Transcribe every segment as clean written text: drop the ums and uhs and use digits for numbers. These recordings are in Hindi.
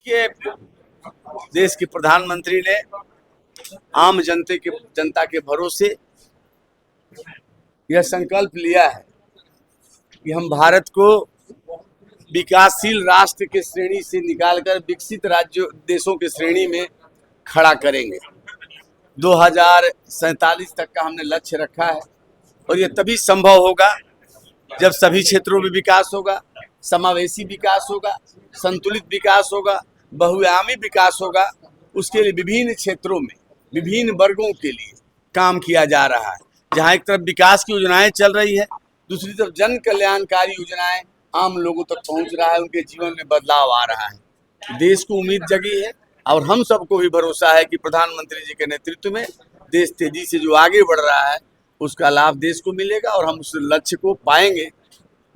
के देश के प्रधानमंत्री ने आम जनता के भरोसे यह संकल्प लिया है कि हम भारत को विकासशील राष्ट्र के श्रेणी से निकालकर विकसित देशों के श्रेणी में खड़ा करेंगे। 2047 तक का हमने लक्ष्य रखा है और ये तभी संभव होगा जब सभी क्षेत्रों में विकास होगा, समावेशी विकास होगा, संतुलित विकास होगा, बहुआयामी विकास होगा। उसके लिए विभिन्न क्षेत्रों में विभिन्न वर्गों के लिए काम किया जा रहा है। जहाँ एक तरफ विकास की योजनाएं चल रही है, दूसरी तरफ जन कल्याणकारी योजनाएं आम लोगों तक पहुंच रहा है, उनके जीवन में बदलाव आ रहा है। देश को उम्मीद जगी है और हम सबको भी भरोसा है कि प्रधानमंत्री जी के नेतृत्व में देश तेजी से जो आगे बढ़ रहा है उसका लाभ देश को मिलेगा और हम उस लक्ष्य को पाएंगे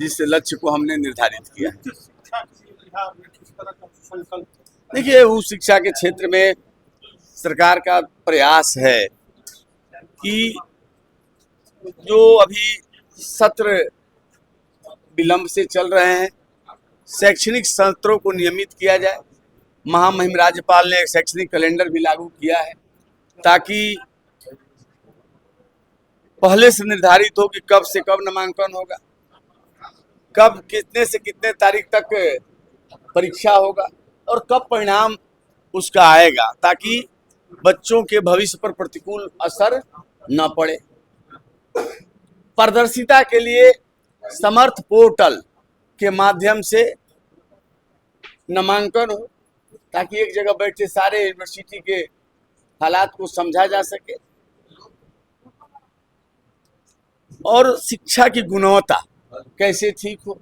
जिस लक्ष्य को हमने निर्धारित किया है। देखिए, उच्च शिक्षा के क्षेत्र में सरकार का प्रयास है कि जो अभी सत्र विलंब से चल रहे हैं, शैक्षणिक सत्रों को नियमित किया जाए। महामहिम राज्यपाल ने एक शैक्षणिक कैलेंडर भी लागू किया है ताकि पहले से निर्धारित हो कि कब से कब नामांकन होगा, कब कितने से कितने तारीख तक परीक्षा होगा और कब परिणाम उसका आएगा, ताकि बच्चों के भविष्य पर प्रतिकूल असर न पड़े। पारदर्शिता के लिए समर्थ पोर्टल के माध्यम से नामांकन हो ताकि एक जगह बैठे सारे यूनिवर्सिटी के हालात को समझा जा सके और शिक्षा की गुणवत्ता कैसे ठीक हो।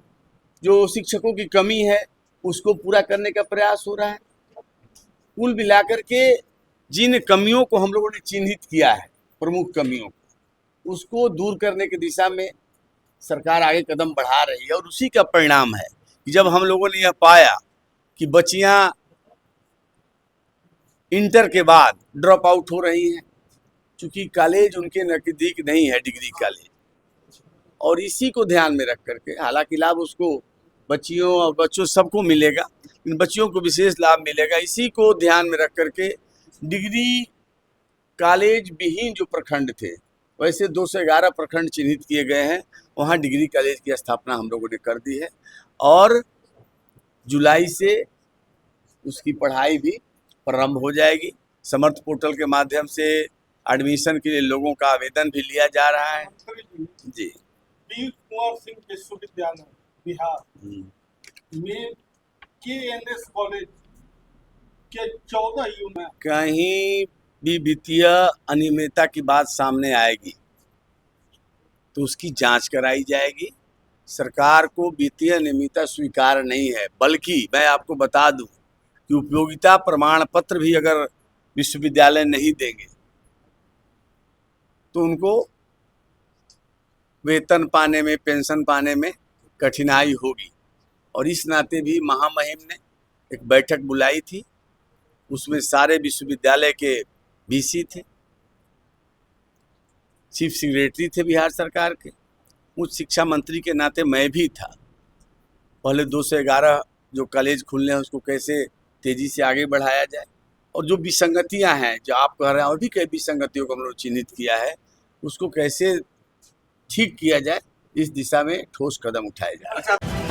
जो शिक्षकों की कमी है उसको पूरा करने का प्रयास हो रहा है। कुल मिलाकर के जिन कमियों को हम लोगों ने चिन्हित किया है, प्रमुख कमियों को, उसको दूर करने की दिशा में सरकार आगे कदम बढ़ा रही है और उसी का परिणाम है कि जब हम लोगों ने यह पाया कि बच्चियां इंटर के बाद ड्रॉप आउट हो रही हैं, क्योंकि कॉलेज उनके नजदीक नहीं है, डिग्री कॉलेज, और इसी को ध्यान में रख करके, हालांकि लाभ उसको बच्चियों और बच्चों सबको मिलेगा, इन बच्चियों को विशेष लाभ मिलेगा। इसी को ध्यान में रख करके डिग्री कॉलेज विहीन जो प्रखंड थे, वैसे 211 प्रखंड चिन्हित किए गए हैं, वहाँ डिग्री कॉलेज की स्थापना हम लोगों ने कर दी है और जुलाई से उसकी पढ़ाई भी प्रारंभ हो जाएगी। समर्थ पोर्टल के माध्यम से एडमिशन के लिए लोगों का आवेदन भी लिया जा रहा है। जी, वीर कुंवर सिंह विश्वविद्यालय बिहार में KNS कॉलेज के 14 यूनिट कहीं भी वित्तीय अनियमितता की बात सामने आएगी तो उसकी जांच कराई जाएगी। सरकार को वित्तीय अनियमितता स्वीकार नहीं है, बल्कि मैं आपको बता दूं कि उपयोगिता प्रमाण पत्र भी अगर विश्वविद्यालय नहीं देंगे तो उनको वेतन पाने में, पेंशन पाने में कठिनाई होगी। और इस नाते भी महामहिम ने एक बैठक बुलाई थी, उसमें सारे विश्वविद्यालय के VC थे, चीफ सेक्रेटरी थे बिहार सरकार के, उच्च शिक्षा मंत्री के नाते मैं भी था। पहले 211 जो कॉलेज खुलने हैं उसको कैसे तेजी से आगे बढ़ाया जाए और जो विसंगतियां हैं, जो आप कह रहे हैं, और भी कई विसंगतियों को हम लोग चिन्हित किया है, उसको कैसे ठीक किया जाए, इस दिशा में ठोस कदम उठाए जाए।